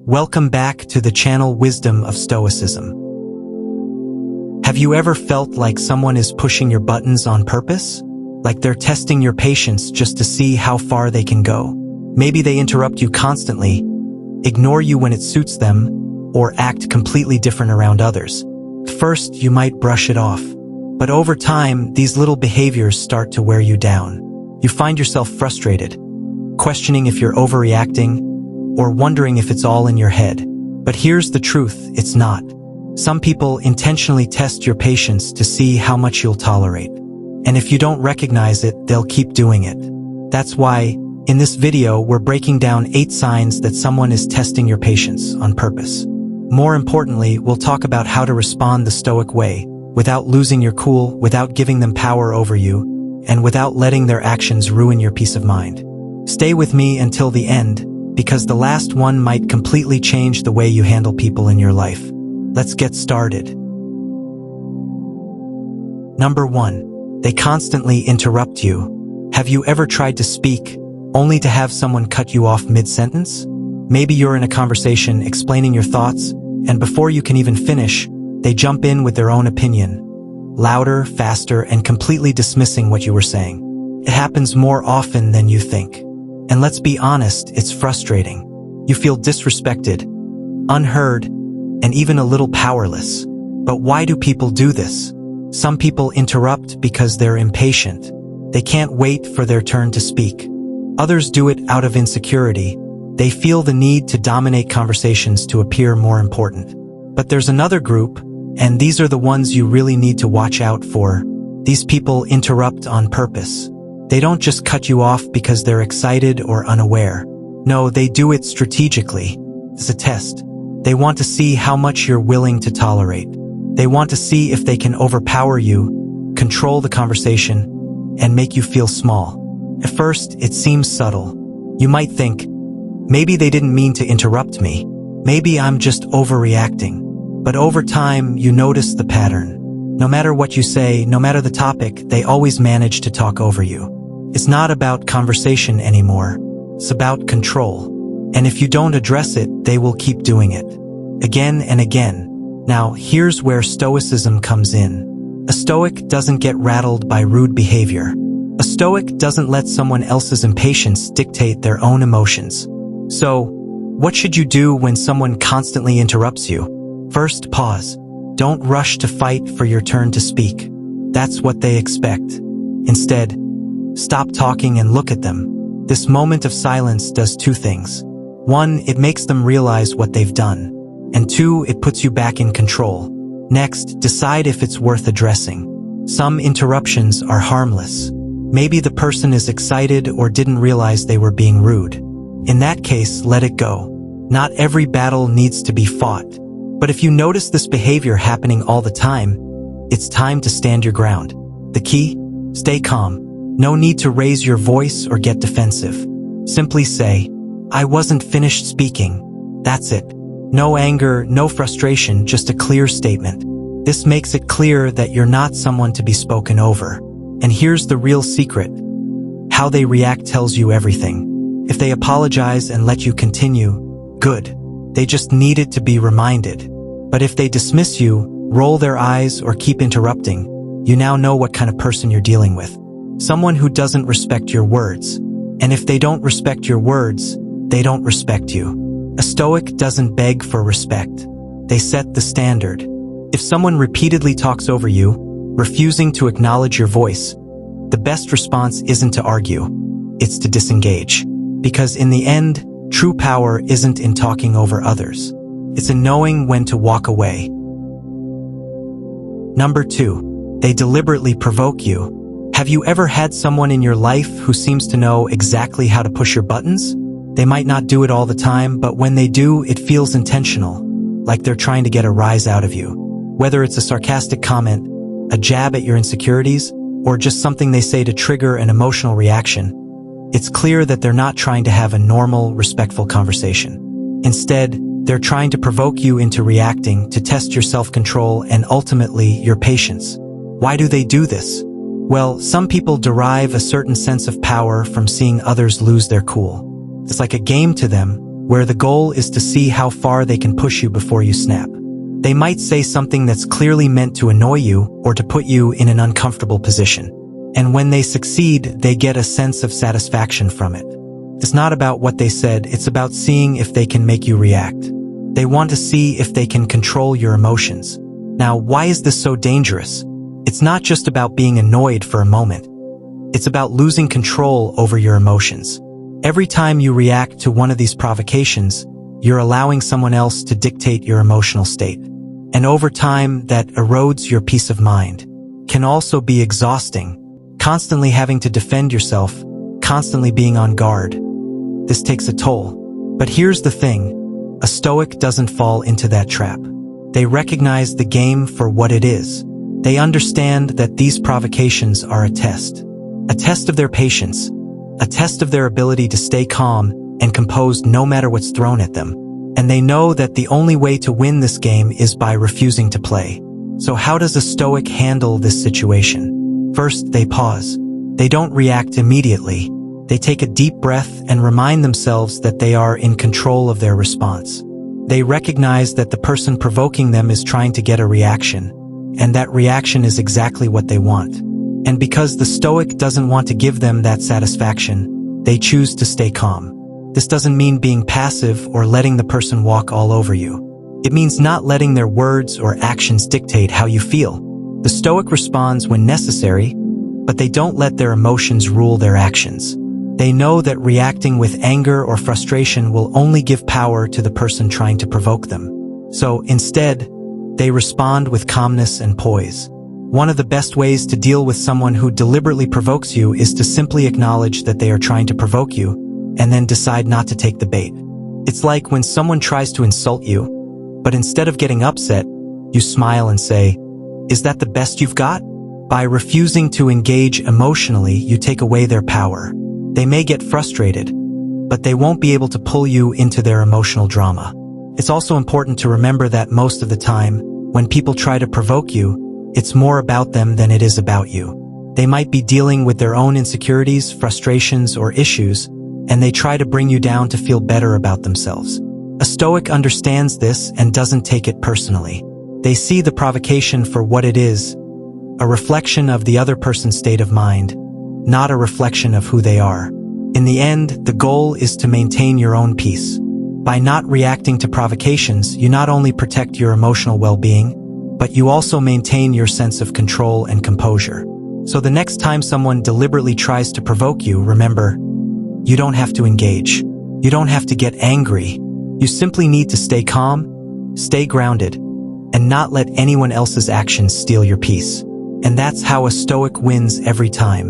Welcome back to the channel Wisdom of Stoicism. Have you ever felt like someone is pushing your buttons on purpose? Like they're testing your patience just to see how far they can go? Maybe they interrupt you constantly, ignore you when it suits them, or act completely different around others. First, you might brush it off. But over time, these little behaviors start to wear you down. You find yourself frustrated, questioning if you're overreacting, or wondering if it's all in your head. But here's the truth, it's not. Some people intentionally test your patience to see how much you'll tolerate. And if you don't recognize it, they'll keep doing it. That's why, in this video, we're breaking down 8 signs that someone is testing your patience on purpose. More importantly, we'll talk about how to respond the Stoic way, without losing your cool, without giving them power over you, and without letting their actions ruin your peace of mind. Stay with me until the end, because the last one might completely change the way you handle people in your life. Let's get started. Number 1. They constantly interrupt you. Have you ever tried to speak, only to have someone cut you off mid-sentence? Maybe you're in a conversation explaining your thoughts, and before you can even finish, they jump in with their own opinion, louder, faster, and completely dismissing what you were saying. It happens more often than you think. And let's be honest, it's frustrating. You feel disrespected, unheard, and even a little powerless. But why do people do this? Some people interrupt because they're impatient. They can't wait for their turn to speak. Others do it out of insecurity. They feel the need to dominate conversations to appear more important. But there's another group, and these are the ones you really need to watch out for. These people interrupt on purpose. They don't just cut you off because they're excited or unaware. No, they do it strategically. It's a test. They want to see how much you're willing to tolerate. They want to see if they can overpower you, control the conversation, and make you feel small. At first, it seems subtle. You might think, maybe they didn't mean to interrupt me. Maybe I'm just overreacting. But over time, you notice the pattern. No matter what you say, no matter the topic, they always manage to talk over you. It's not about conversation anymore. It's about control. And if you don't address it, they will keep doing it. Again and again. Now, here's where Stoicism comes in. A Stoic doesn't get rattled by rude behavior. A Stoic doesn't let someone else's impatience dictate their own emotions. So, what should you do when someone constantly interrupts you? First, pause. Don't rush to fight for your turn to speak. That's what they expect. Instead, stop talking and look at them. This moment of silence does 2 things. 1, it makes them realize what they've done. And 2, it puts you back in control. Next, decide if it's worth addressing. Some interruptions are harmless. Maybe the person is excited or didn't realize they were being rude. In that case, let it go. Not every battle needs to be fought. But if you notice this behavior happening all the time, it's time to stand your ground. The key? Stay calm. No need to raise your voice or get defensive. Simply say, I wasn't finished speaking. That's it. No anger, no frustration, just a clear statement. This makes it clear that you're not someone to be spoken over. And here's the real secret. How they react tells you everything. If they apologize and let you continue, good. They just needed to be reminded. But if they dismiss you, roll their eyes, or keep interrupting, you now know what kind of person you're dealing with. Someone who doesn't respect your words. And if they don't respect your words, they don't respect you. A Stoic doesn't beg for respect. They set the standard. If someone repeatedly talks over you, refusing to acknowledge your voice, the best response isn't to argue. It's to disengage. Because in the end, true power isn't in talking over others. It's in knowing when to walk away. Number 2. They deliberately provoke you. Have you ever had someone in your life who seems to know exactly how to push your buttons? They might not do it all the time, but when they do, it feels intentional, like they're trying to get a rise out of you. Whether it's a sarcastic comment, a jab at your insecurities, or just something they say to trigger an emotional reaction, it's clear that they're not trying to have a normal, respectful conversation. Instead, they're trying to provoke you into reacting, to test your self-control and ultimately your patience. Why do they do this? Well, some people derive a certain sense of power from seeing others lose their cool. It's like a game to them, where the goal is to see how far they can push you before you snap. They might say something that's clearly meant to annoy you or to put you in an uncomfortable position. And when they succeed, they get a sense of satisfaction from it. It's not about what they said, it's about seeing if they can make you react. They want to see if they can control your emotions. Now, why is this so dangerous? It's not just about being annoyed for a moment. It's about losing control over your emotions. Every time you react to one of these provocations, you're allowing someone else to dictate your emotional state. And over time, that erodes your peace of mind. Can also be exhausting, constantly having to defend yourself, constantly being on guard. This takes a toll. But here's the thing, a Stoic doesn't fall into that trap. They recognize the game for what it is. They understand that these provocations are a test of their patience, a test of their ability to stay calm and composed no matter what's thrown at them. And they know that the only way to win this game is by refusing to play. So how does a Stoic handle this situation? First, they pause. They don't react immediately. They take a deep breath and remind themselves that they are in control of their response. They recognize that the person provoking them is trying to get a reaction, and that reaction is exactly what they want. And because the Stoic doesn't want to give them that satisfaction, they choose to stay calm. This doesn't mean being passive or letting the person walk all over you. It means not letting their words or actions dictate how you feel. The Stoic responds when necessary, but they don't let their emotions rule their actions. They know that reacting with anger or frustration will only give power to the person trying to provoke them. So instead, they respond with calmness and poise. One of the best ways to deal with someone who deliberately provokes you is to simply acknowledge that they are trying to provoke you, and then decide not to take the bait. It's like when someone tries to insult you, but instead of getting upset, you smile and say, "Is that the best you've got?" By refusing to engage emotionally, you take away their power. They may get frustrated, but they won't be able to pull you into their emotional drama. It's also important to remember that most of the time, when people try to provoke you, it's more about them than it is about you. They might be dealing with their own insecurities, frustrations, or issues, and they try to bring you down to feel better about themselves. A Stoic understands this and doesn't take it personally. They see the provocation for what it is, a reflection of the other person's state of mind, not a reflection of who they are. In the end, the goal is to maintain your own peace. By not reacting to provocations, you not only protect your emotional well-being, but you also maintain your sense of control and composure. So the next time someone deliberately tries to provoke you, remember, you don't have to engage. You don't have to get angry. You simply need to stay calm, stay grounded, and not let anyone else's actions steal your peace. And that's how a Stoic wins every time.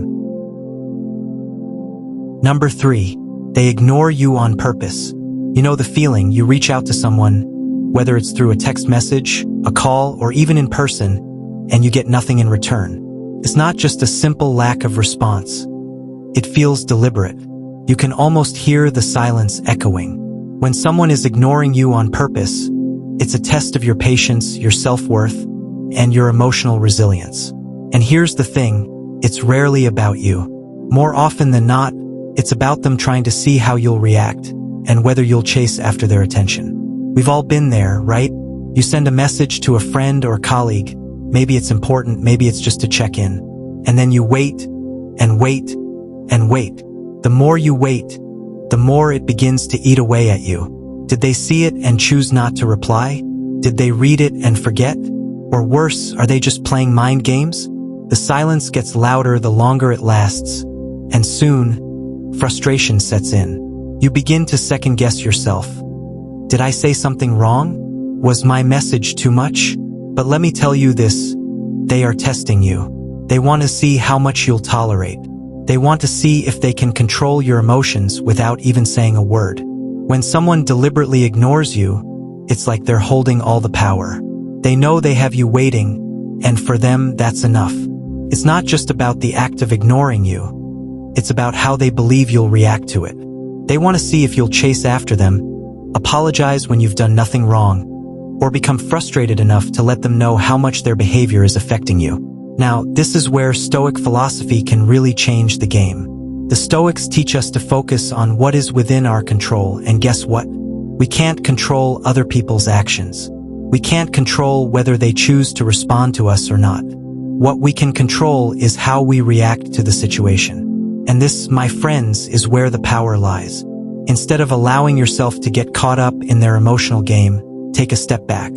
Number 3, they ignore you on purpose. You know the feeling, you reach out to someone, whether it's through a text message, a call, or even in person, and you get nothing in return. It's not just a simple lack of response. It feels deliberate. You can almost hear the silence echoing. When someone is ignoring you on purpose, it's a test of your patience, your self-worth, and your emotional resilience. And here's the thing, it's rarely about you. More often than not, it's about them trying to see how you'll react, and whether you'll chase after their attention. We've all been there, right? You send a message to a friend or colleague, maybe it's important, maybe it's just to check in, and then you wait, and wait, and wait. The more you wait, the more it begins to eat away at you. Did they see it and choose not to reply? Did they read it and forget? Or worse, are they just playing mind games? The silence gets louder the longer it lasts, and soon, frustration sets in. You begin to second-guess yourself. Did I say something wrong? Was my message too much? But let me tell you this, they are testing you. They want to see how much you'll tolerate. They want to see if they can control your emotions without even saying a word. When someone deliberately ignores you, it's like they're holding all the power. They know they have you waiting, and for them, that's enough. It's not just about the act of ignoring you. It's about how they believe you'll react to it. They want to see if you'll chase after them, apologize when you've done nothing wrong, or become frustrated enough to let them know how much their behavior is affecting you. Now, this is where Stoic philosophy can really change the game. The Stoics teach us to focus on what is within our control, and guess what? We can't control other people's actions. We can't control whether they choose to respond to us or not. What we can control is how we react to the situation. And this, my friends, is where the power lies. Instead of allowing yourself to get caught up in their emotional game, take a step back.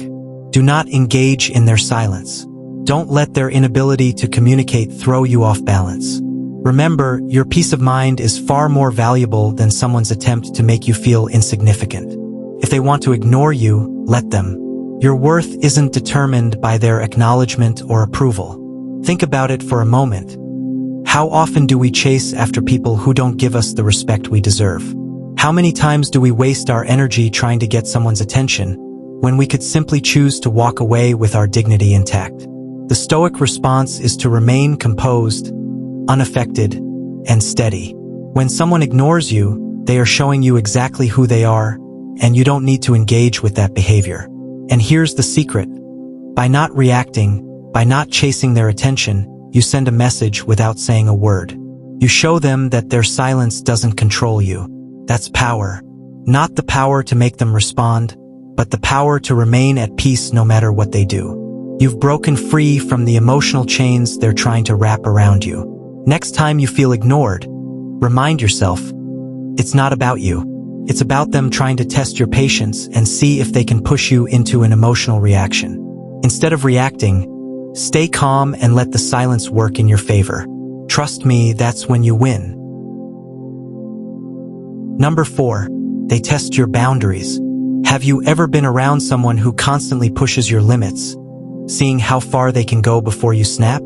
Do not engage in their silence. Don't let their inability to communicate throw you off balance. Remember, your peace of mind is far more valuable than someone's attempt to make you feel insignificant. If they want to ignore you, let them. Your worth isn't determined by their acknowledgement or approval. Think about it for a moment. How often do we chase after people who don't give us the respect we deserve? How many times do we waste our energy trying to get someone's attention when we could simply choose to walk away with our dignity intact? The Stoic response is to remain composed, unaffected, and steady. When someone ignores you, they are showing you exactly who they are, and you don't need to engage with that behavior. And here's the secret. By not reacting, by not chasing their attention, you send a message without saying a word. You show them that their silence doesn't control you. That's power. Not the power to make them respond, but the power to remain at peace no matter what they do. You've broken free from the emotional chains they're trying to wrap around you. Next time you feel ignored, remind yourself, it's not about you. It's about them trying to test your patience and see if they can push you into an emotional reaction. Instead of reacting, stay calm and let the silence work in your favor. Trust me, that's when you win. Number 4, they test your boundaries. Have you ever been around someone who constantly pushes your limits, seeing how far they can go before you snap?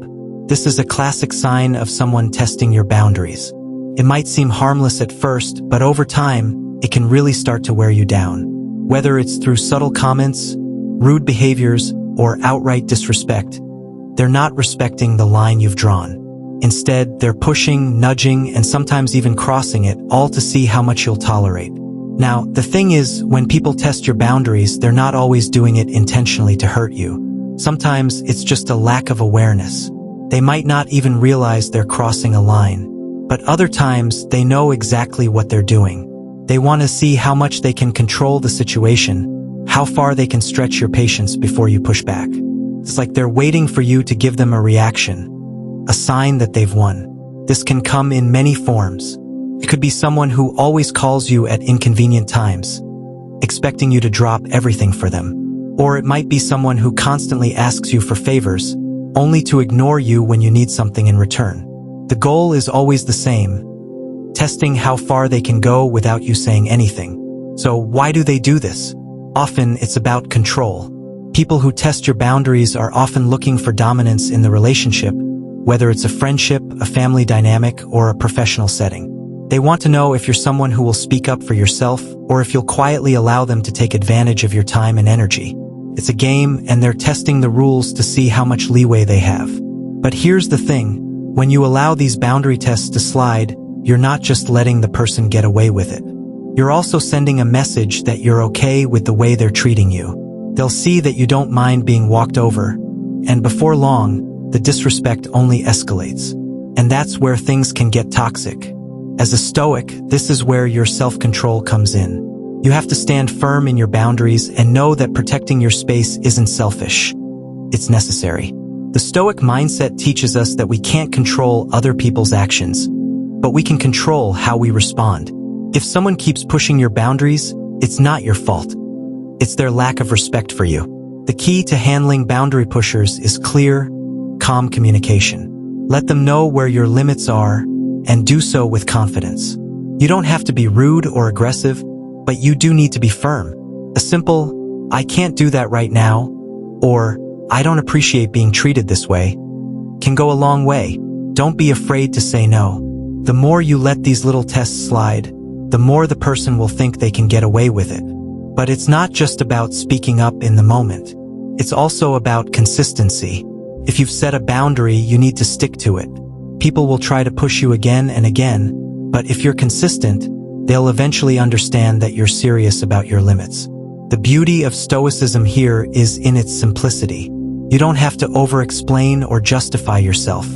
This is a classic sign of someone testing your boundaries. It might seem harmless at first, but over time, it can really start to wear you down. Whether it's through subtle comments, rude behaviors, or outright disrespect, they're not respecting the line you've drawn. Instead, they're pushing, nudging, and sometimes even crossing it, all to see how much you'll tolerate. Now, the thing is, when people test your boundaries, they're not always doing it intentionally to hurt you. Sometimes it's just a lack of awareness. They might not even realize they're crossing a line. But other times, they know exactly what they're doing. They want to see how much they can control the situation, how far they can stretch your patience before you push back. It's like they're waiting for you to give them a reaction, a sign that they've won. This can come in many forms. It could be someone who always calls you at inconvenient times, expecting you to drop everything for them. Or it might be someone who constantly asks you for favors, only to ignore you when you need something in return. The goal is always the same, testing how far they can go without you saying anything. So why do they do this? Often it's about control. People who test your boundaries are often looking for dominance in the relationship, whether it's a friendship, a family dynamic, or a professional setting. They want to know if you're someone who will speak up for yourself, or if you'll quietly allow them to take advantage of your time and energy. It's a game, and they're testing the rules to see how much leeway they have. But here's the thing. When you allow these boundary tests to slide, you're not just letting the person get away with it. You're also sending a message that you're okay with the way they're treating you. They'll see that you don't mind being walked over, and before long, the disrespect only escalates. And that's where things can get toxic. As a Stoic, this is where your self-control comes in. You have to stand firm in your boundaries and know that protecting your space isn't selfish. It's necessary. The Stoic mindset teaches us that we can't control other people's actions, but we can control how we respond. If someone keeps pushing your boundaries, it's not your fault. It's their lack of respect for you. The key to handling boundary pushers is clear, calm communication. Let them know where your limits are, and do so with confidence. You don't have to be rude or aggressive, but you do need to be firm. A simple, "I can't do that right now," or "I don't appreciate being treated this way," can go a long way. Don't be afraid to say no. The more you let these little tests slide, the more the person will think they can get away with it. But it's not just about speaking up in the moment. It's also about consistency. If you've set a boundary, you need to stick to it. People will try to push you again and again, but if you're consistent, they'll eventually understand that you're serious about your limits. The beauty of Stoicism here is in its simplicity. You don't have to over-explain or justify yourself.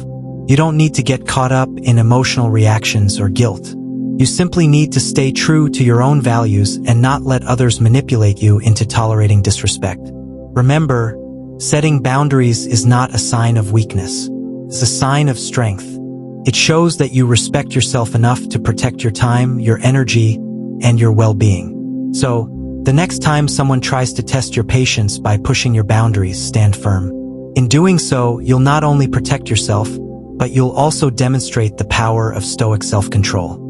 You don't need to get caught up in emotional reactions or guilt. You simply need to stay true to your own values and not let others manipulate you into tolerating disrespect. Remember, setting boundaries is not a sign of weakness. It's a sign of strength. It shows that you respect yourself enough to protect your time, your energy, and your well-being. So, the next time someone tries to test your patience by pushing your boundaries, stand firm. In doing so, you'll not only protect yourself, but you'll also demonstrate the power of Stoic self-control.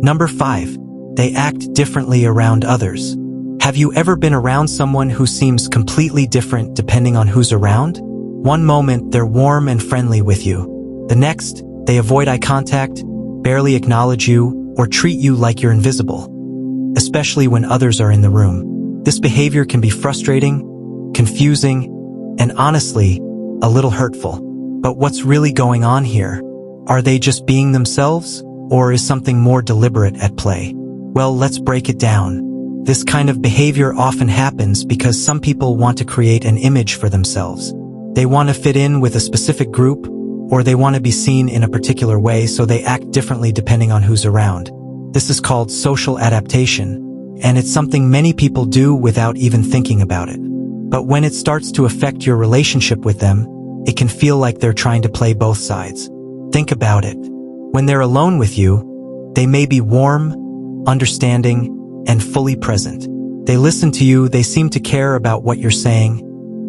Number 5. They act differently around others. Have you ever been around someone who seems completely different depending on who's around? One moment, they're warm and friendly with you. The next, they avoid eye contact, barely acknowledge you, or treat you like you're invisible, especially when others are in the room. This behavior can be frustrating, confusing, and honestly, a little hurtful. But what's really going on here? Are they just being themselves, or is something more deliberate at play? Well, let's break it down. This kind of behavior often happens because some people want to create an image for themselves. They want to fit in with a specific group, or they want to be seen in a particular way, so they act differently depending on who's around. This is called social adaptation, and it's something many people do without even thinking about it. But when it starts to affect your relationship with them, it can feel like they're trying to play both sides. Think about it. When they're alone with you, they may be warm, understanding, and fully present. They listen to you, they seem to care about what you're saying,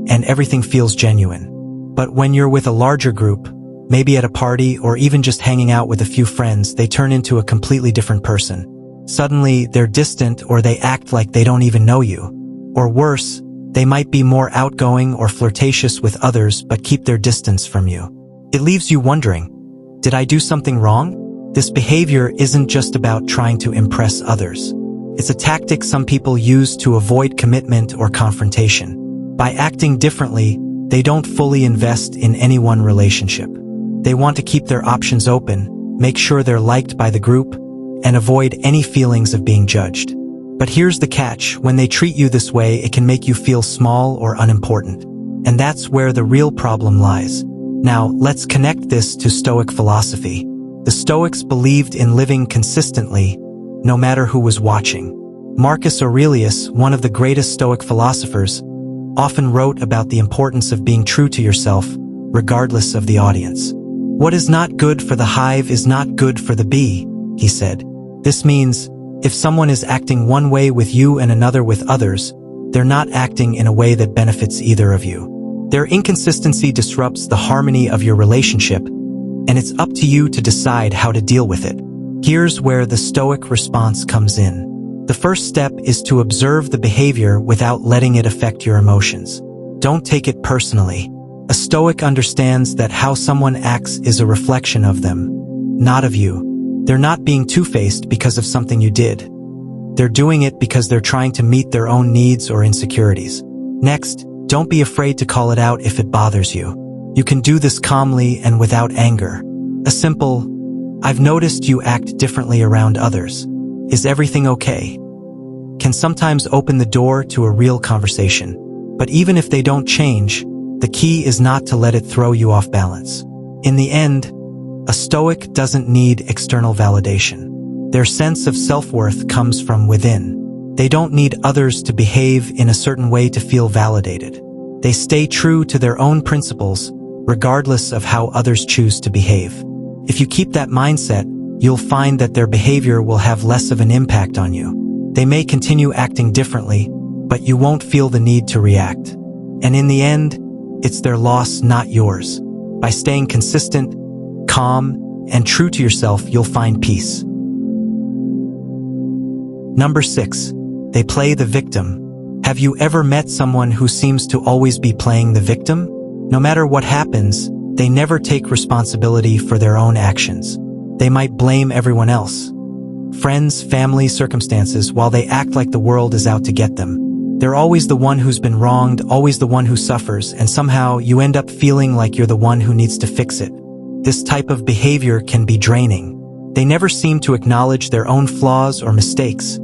and everything feels genuine. But when you're with a larger group, maybe at a party or even just hanging out with a few friends, they turn into a completely different person. Suddenly, they're distant or they act like they don't even know you. Or worse, they might be more outgoing or flirtatious with others but keep their distance from you. It leaves you wondering, did I do something wrong? This behavior isn't just about trying to impress others. It's a tactic some people use to avoid commitment or confrontation. By acting differently, they don't fully invest in any one relationship. They want to keep their options open, make sure they're liked by the group, and avoid any feelings of being judged. But here's the catch: when they treat you this way, it can make you feel small or unimportant. And that's where the real problem lies. Now, let's connect this to Stoic philosophy. The Stoics believed in living consistently, no matter who was watching. Marcus Aurelius, one of the greatest Stoic philosophers, often wrote about the importance of being true to yourself, regardless of the audience. What is not good for the hive is not good for the bee, he said. This means, if someone is acting one way with you and another with others, they're not acting in a way that benefits either of you. Their inconsistency disrupts the harmony of your relationship, and it's up to you to decide how to deal with it. Here's where the Stoic response comes in. The first step is to observe the behavior without letting it affect your emotions. Don't take it personally. A Stoic understands that how someone acts is a reflection of them, not of you. They're not being two-faced because of something you did. They're doing it because they're trying to meet their own needs or insecurities. Next, don't be afraid to call it out if it bothers you. You can do this calmly and without anger. A simple, "I've noticed you act differently around others. Is everything okay?" can sometimes open the door to a real conversation. But even if they don't change, the key is not to let it throw you off balance. In the end, a Stoic doesn't need external validation. Their sense of self-worth comes from within. They don't need others to behave in a certain way to feel validated. They stay true to their own principles, regardless of how others choose to behave. If you keep that mindset, you'll find that their behavior will have less of an impact on you. They may continue acting differently, but you won't feel the need to react. And in the end, it's their loss, not yours. By staying consistent, calm, and true to yourself, you'll find peace. Number 6. They play the victim. Have you ever met someone who seems to always be playing the victim? No matter what happens, they never take responsibility for their own actions. They might blame everyone else. Friends, family, circumstances, while they act like the world is out to get them. They're always the one who's been wronged, always the one who suffers, and somehow you end up feeling like you're the one who needs to fix it. This type of behavior can be draining. They never seem to acknowledge their own flaws or mistakes,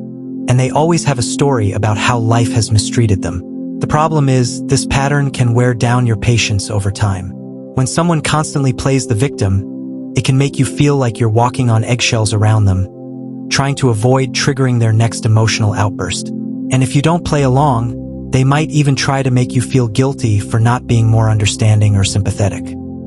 and they always have a story about how life has mistreated them. The problem is, this pattern can wear down your patience over time. When someone constantly plays the victim, It can make you feel like you're walking on eggshells around them, trying to avoid triggering their next emotional outburst. And if you don't play along, they might even try to make you feel guilty for not being more understanding or sympathetic.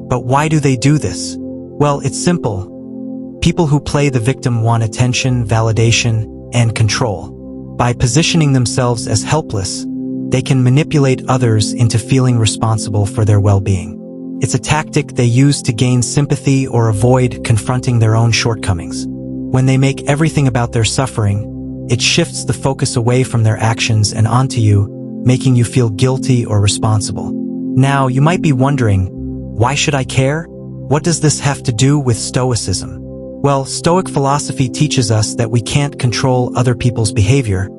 But why do they do this? Well, it's simple. People who play the victim want attention, validation, and control. By positioning themselves as helpless, they can manipulate others into feeling responsible for their well-being. It's a tactic they use to gain sympathy or avoid confronting their own shortcomings. When they make everything about their suffering, it shifts the focus away from their actions and onto you, making you feel guilty or responsible. Now, you might be wondering, why should I care? What does this have to do with Stoicism? Well, Stoic philosophy teaches us that we can't control other people's behavior,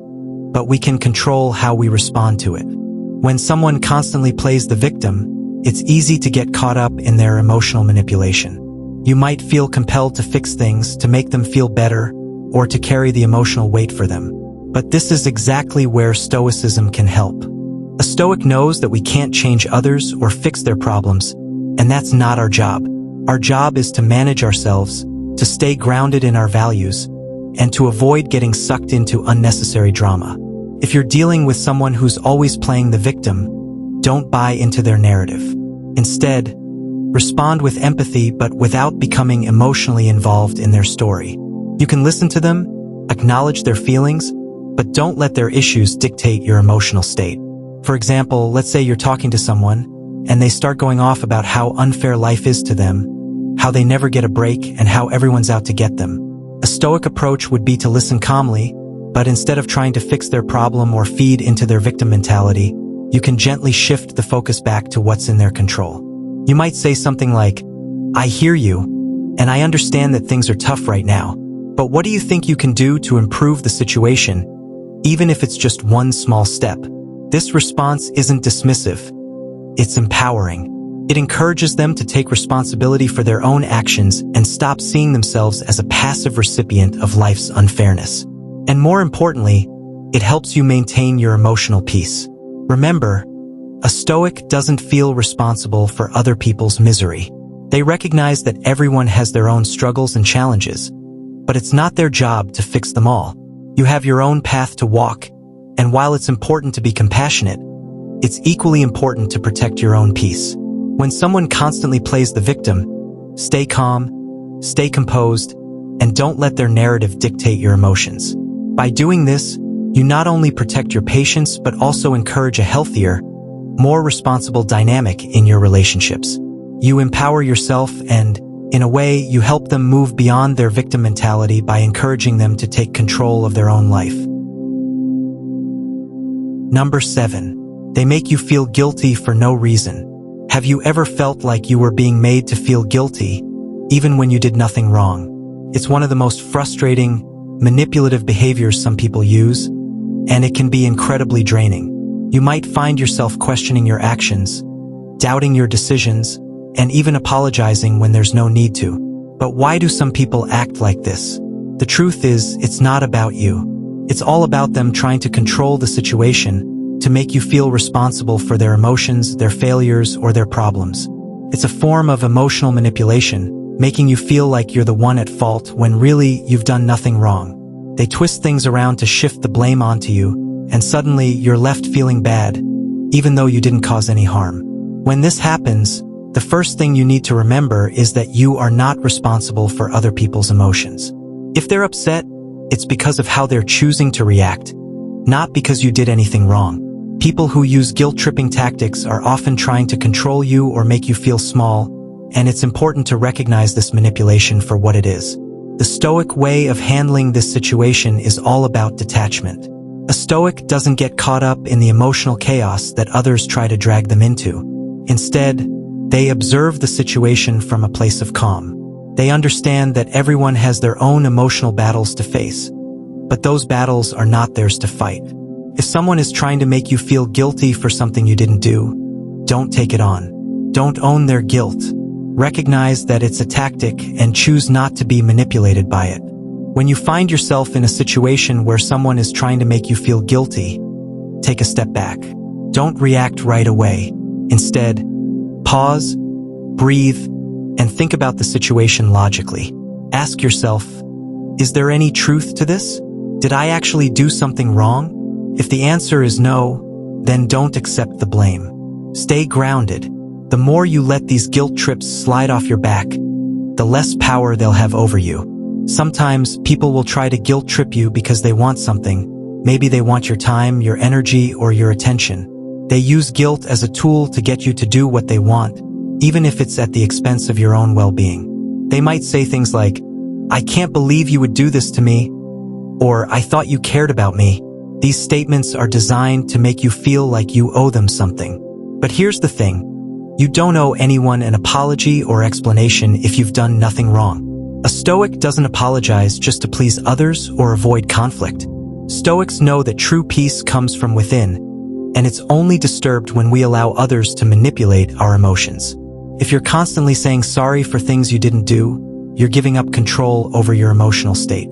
but we can control how we respond to it. When someone constantly plays the victim, it's easy to get caught up in their emotional manipulation. You might feel compelled to fix things, to make them feel better, or to carry the emotional weight for them. But this is exactly where Stoicism can help. A Stoic knows that we can't change others or fix their problems, and that's not our job. Our job is to manage ourselves, to stay grounded in our values, and to avoid getting sucked into unnecessary drama. If you're dealing with someone who's always playing the victim, don't buy into their narrative. Instead, respond with empathy but without becoming emotionally involved in their story. You can listen to them, acknowledge their feelings, but don't let their issues dictate your emotional state. For example, let's say you're talking to someone, and they start going off about how unfair life is to them, how they never get a break, and how everyone's out to get them. A Stoic approach would be to listen calmly, but instead of trying to fix their problem or feed into their victim mentality, you can gently shift the focus back to what's in their control. You might say something like, "I hear you, and I understand that things are tough right now, but what do you think you can do to improve the situation, even if it's just one small step?" This response isn't dismissive, it's empowering. It encourages them to take responsibility for their own actions and stop seeing themselves as a passive recipient of life's unfairness. And more importantly, it helps you maintain your emotional peace. Remember, a Stoic doesn't feel responsible for other people's misery. They recognize that everyone has their own struggles and challenges, but it's not their job to fix them all. You have your own path to walk, and while it's important to be compassionate, it's equally important to protect your own peace. When someone constantly plays the victim, stay calm, stay composed, and don't let their narrative dictate your emotions. By doing this, you not only protect your patience but also encourage a healthier, more responsible dynamic in your relationships. You empower yourself and, in a way, you help them move beyond their victim mentality by encouraging them to take control of their own life. Number 7. They make you feel guilty for no reason. Have you ever felt like you were being made to feel guilty, even when you did nothing wrong? It's one of the most frustrating, manipulative behaviors some people use, and it can be incredibly draining. You might find yourself questioning your actions, doubting your decisions, and even apologizing when there's no need to. But why do some people act like this? The truth is, it's not about you. It's all about them trying to control the situation, to make you feel responsible for their emotions, their failures, or their problems. It's a form of emotional manipulation, making you feel like you're the one at fault when really you've done nothing wrong. They twist things around to shift the blame onto you, and suddenly you're left feeling bad, even though you didn't cause any harm. When this happens, the first thing you need to remember is that you are not responsible for other people's emotions. If they're upset, it's because of how they're choosing to react, not because you did anything wrong. People who use guilt-tripping tactics are often trying to control you or make you feel small, and it's important to recognize this manipulation for what it is. The Stoic way of handling this situation is all about detachment. A Stoic doesn't get caught up in the emotional chaos that others try to drag them into. Instead, they observe the situation from a place of calm. They understand that everyone has their own emotional battles to face, but those battles are not theirs to fight. If someone is trying to make you feel guilty for something you didn't do, don't take it on. Don't own their guilt. Recognize that it's a tactic and choose not to be manipulated by it. When you find yourself in a situation where someone is trying to make you feel guilty, take a step back. Don't react right away. Instead, pause, breathe, and think about the situation logically. Ask yourself, is there any truth to this? Did I actually do something wrong? If the answer is no, then don't accept the blame. Stay grounded. The more you let these guilt trips slide off your back, the less power they'll have over you. Sometimes people will try to guilt trip you because they want something. Maybe they want your time, your energy, or your attention. They use guilt as a tool to get you to do what they want, even if it's at the expense of your own well-being. They might say things like, "I can't believe you would do this to me," or "I thought you cared about me." These statements are designed to make you feel like you owe them something. But here's the thing. You don't owe anyone an apology or explanation if you've done nothing wrong. A Stoic doesn't apologize just to please others or avoid conflict. Stoics know that true peace comes from within, and it's only disturbed when we allow others to manipulate our emotions. If you're constantly saying sorry for things you didn't do, you're giving up control over your emotional state.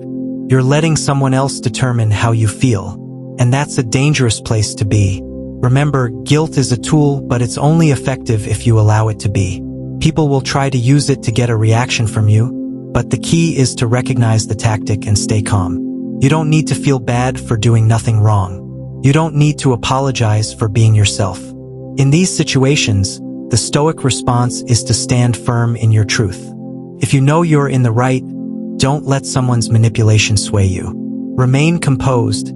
You're letting someone else determine how you feel, and that's a dangerous place to be. Remember, guilt is a tool, but it's only effective if you allow it to be. People will try to use it to get a reaction from you, but the key is to recognize the tactic and stay calm. You don't need to feel bad for doing nothing wrong. You don't need to apologize for being yourself. In these situations, the Stoic response is to stand firm in your truth. If you know you're in the right, don't let someone's manipulation sway you. Remain composed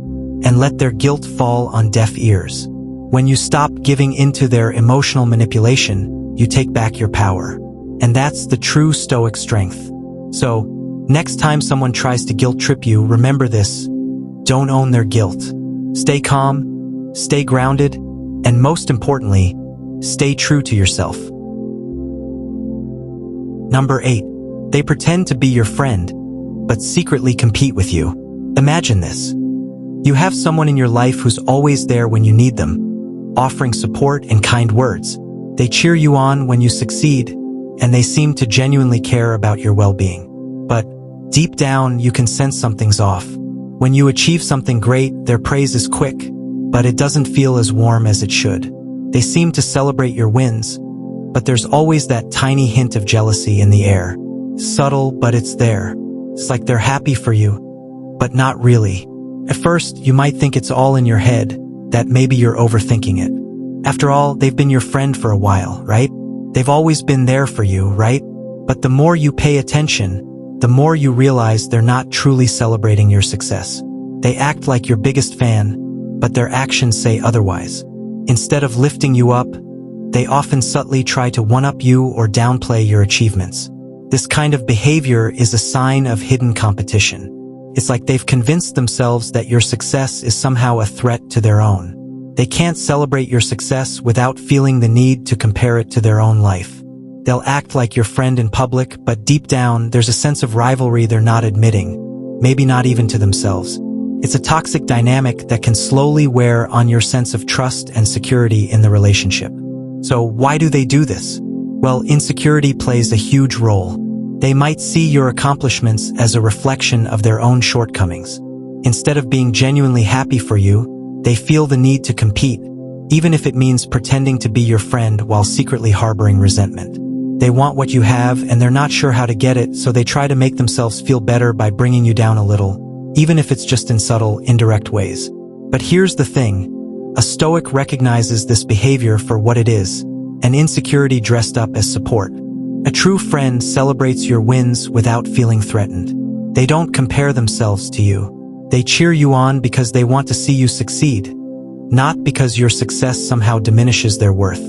and let their guilt fall on deaf ears. When you stop giving into their emotional manipulation, you take back your power. And that's the true Stoic strength. So, next time someone tries to guilt trip you, remember this: don't own their guilt. Stay calm, stay grounded, and most importantly, stay true to yourself. Number 8. They pretend to be your friend, but secretly compete with you. Imagine this. You have someone in your life who's always there when you need them, offering support and kind words. They cheer you on when you succeed, and they seem to genuinely care about your well-being. But deep down, you can sense something's off. When you achieve something great, their praise is quick, but it doesn't feel as warm as it should. They seem to celebrate your wins, but there's always that tiny hint of jealousy in the air. Subtle, but it's there. It's like they're happy for you, but not really. At first, you might think it's all in your head, that maybe you're overthinking it. After all, they've been your friend for a while, right? They've always been there for you, right? But the more you pay attention, the more you realize they're not truly celebrating your success. They act like your biggest fan, but their actions say otherwise. Instead of lifting you up, they often subtly try to one-up you or downplay your achievements. This kind of behavior is a sign of hidden competition. It's like they've convinced themselves that your success is somehow a threat to their own. They can't celebrate your success without feeling the need to compare it to their own life. They'll act like your friend in public, but deep down, there's a sense of rivalry they're not admitting, maybe not even to themselves. It's a toxic dynamic that can slowly wear on your sense of trust and security in the relationship. So why do they do this? Well, insecurity plays a huge role. They might see your accomplishments as a reflection of their own shortcomings. Instead of being genuinely happy for you, they feel the need to compete, even if it means pretending to be your friend while secretly harboring resentment. They want what you have, and they're not sure how to get it, so they try to make themselves feel better by bringing you down a little, even if it's just in subtle, indirect ways. But here's the thing. A Stoic recognizes this behavior for what it is, an insecurity dressed up as support. A true friend celebrates your wins without feeling threatened. They don't compare themselves to you. They cheer you on because they want to see you succeed, not because your success somehow diminishes their worth.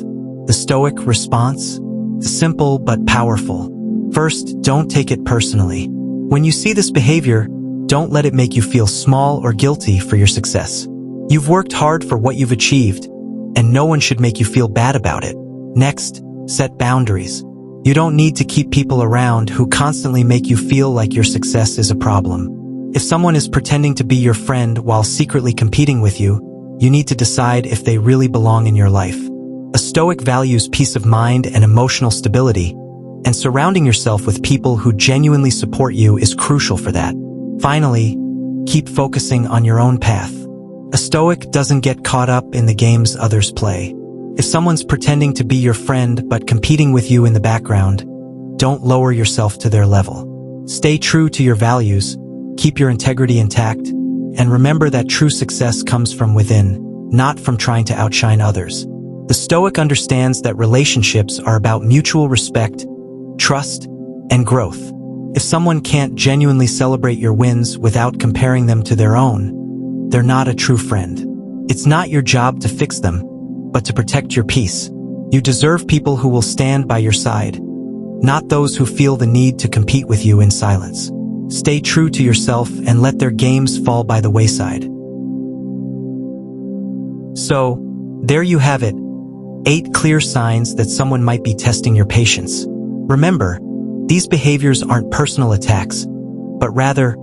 The Stoic response? Simple but powerful. First, don't take it personally. When you see this behavior, don't let it make you feel small or guilty for your success. You've worked hard for what you've achieved, and no one should make you feel bad about it. Next, set boundaries. You don't need to keep people around who constantly make you feel like your success is a problem. If someone is pretending to be your friend while secretly competing with you, you need to decide if they really belong in your life. A Stoic values peace of mind and emotional stability, and surrounding yourself with people who genuinely support you is crucial for that. Finally, keep focusing on your own path. A Stoic doesn't get caught up in the games others play. If someone's pretending to be your friend but competing with you in the background, don't lower yourself to their level. Stay true to your values, keep your integrity intact, and remember that true success comes from within, not from trying to outshine others. The Stoic understands that relationships are about mutual respect, trust, and growth. If someone can't genuinely celebrate your wins without comparing them to their own, they're not a true friend. It's not your job to fix them, but to protect your peace. You deserve people who will stand by your side, not those who feel the need to compete with you in silence. Stay true to yourself and let their games fall by the wayside. So, there you have it. 8 clear signs that someone might be testing your patience. Remember, these behaviors aren't personal attacks, but rather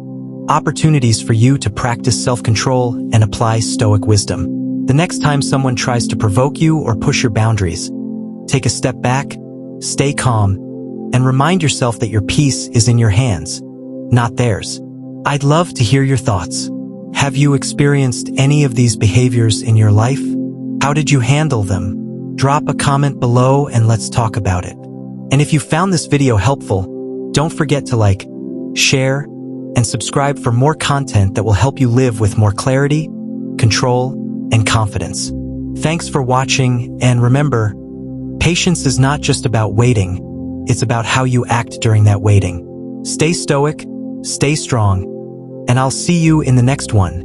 opportunities for you to practice self-control and apply Stoic wisdom. The next time someone tries to provoke you or push your boundaries, take a step back, stay calm, and remind yourself that your peace is in your hands, not theirs. I'd love to hear your thoughts. Have you experienced any of these behaviors in your life? How did you handle them? Drop a comment below and let's talk about it. And if you found this video helpful, don't forget to like, share, and subscribe for more content that will help you live with more clarity, control, and confidence. Thanks for watching, and remember, patience is not just about waiting, it's about how you act during that waiting. Stay stoic, stay strong, and I'll see you in the next one.